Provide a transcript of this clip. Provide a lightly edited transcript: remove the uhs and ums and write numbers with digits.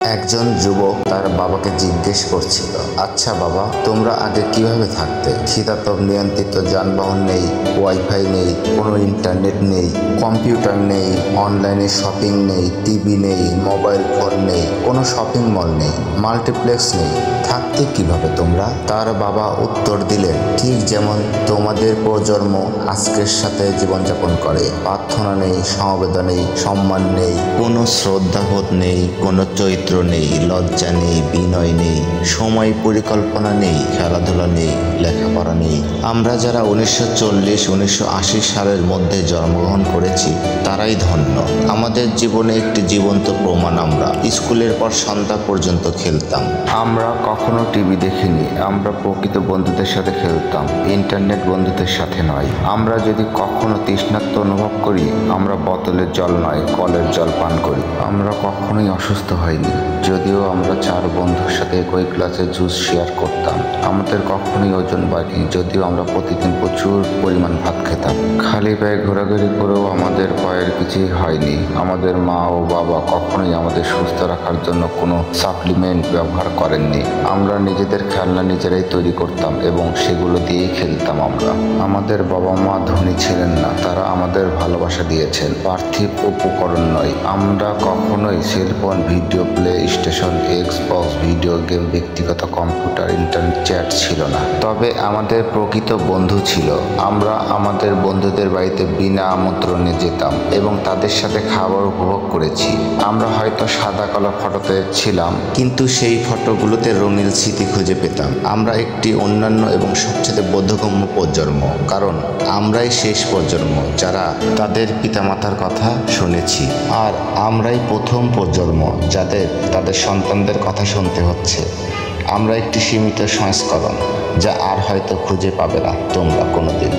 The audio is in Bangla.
একজন যুবক তার বাবাকে জিজ্ঞেস করছিল, আচ্ছা বাবা, তোমরা আগে কিভাবে থাকতে? শীতাতপ নিয়ন্ত্রিত যানবাহন নেই, ওয়াইফাই নেই, কোনো ইন্টারনেট নেই, কম্পিউটার নেই, অনলাইনে শপিং নেই, টিভি নেই, মোবাইল ফোন নেই, কোনো শপিং মল নেই, মাল্টিপ্লেক্স নেই, থাকতে কিভাবে তোমরা? তার বাবা উত্তর দিলেন, ঠিক যেমন তোমাদের প্রজন্ম আজকের সাথে জীবনযাপন করে। প্রার্থনা নেই, সমবেদনা নেই, সম্মান নেই, কোনো শ্রদ্ধাবোধ নেই, কোনো চৈত্র নেই, লজ্জা নেই, বিনয় নেই, সময় পরিকল্পনা নেই, খেলাধুলা নেই, লেখাপড়া নেই। আমরা যারা 1940-1980 সালের মধ্যে জন্মগ্রহণ করেছি তারাই ধন্য। আমাদের জীবনে একটি জীবন্ত প্রমাণ। আমরা স্কুলের পর সন্ধ্যা পর্যন্ত খেলতাম। আমরা কখনো টিভি দেখিনি। আমরা প্রকৃত বন্ধুদের সাথে খেলতাম, ইন্টারনেট বন্ধুদের সাথে নয়। আমরা যদি কখনো তৃষ্ণার্ত অনুভব করি, আমরা বোতলের জল নয়, কলের জল পান করি। আমরা কখনোই অসুস্থ হইনি, যদিও আমরা 4 বন্ধুর সাথে একই গ্লাসে জুস শেয়ার করতাম। আমাদের কখনোই ওজন বাড়েনি, যদিও আমরা প্রতিদিন প্রচুর পরিমাণ ভাত খেতাম। খালি পায়ে ঘোরাঘুরি করেও আমাদের পায়ের কিছুই হয়নি। আমাদের মা ও বাবা কখনোই আমাদের সুস্থ রাখার জন্য কোনো সাপ্লিমেন্ট ব্যবহার করেননি। আমরা নিজেদের খেলনা নিজেরাই তৈরি করতাম এবং সেগুলো দিয়েই খেলতাম। আমাদের বাবা মা ধনী ছিলেন না, তারা আমাদের ভালোবাসা দিয়েছেন, পার্থিব উপকরণ নয়। আমরা কখনোই cellphone, video play station, Xbox, video game, ব্যক্তিগত কম্পিউটার, ইন্টারনেট, চ্যাট ছিল না। তবে আমাদের প্রকৃত বন্ধু ছিল। আমরা আমাদের বন্ধুদের বাড়িতে বিনা আমন্ত্রণে যেতাম এবং তাদের সাথে খাবার উপভোগ করেছি। আমরা হয়তো সাদা কালো ফটোতে ছিলাম, কিন্তু সেই ফটোগুলোতে রঙিন স্মৃতি খুঁজে পেতাম। আমরা একটি অন্যান্য এবং সবচেয়ে বোধগম্য প্রজন্ম, কারণ আমরাই শেষ প্রজন্ম যারা তাদের পিতামাতার কথা শুনেছি, আর আমরাই প্রথম প্রজন্ম যাদের তাদের সন্তানদের কথা শুনতে হচ্ছে। আমরা একটি সীমিত সংস্করণ, যা আর হয়তো খুঁজে পাবে না তোমরা কোনোদিন।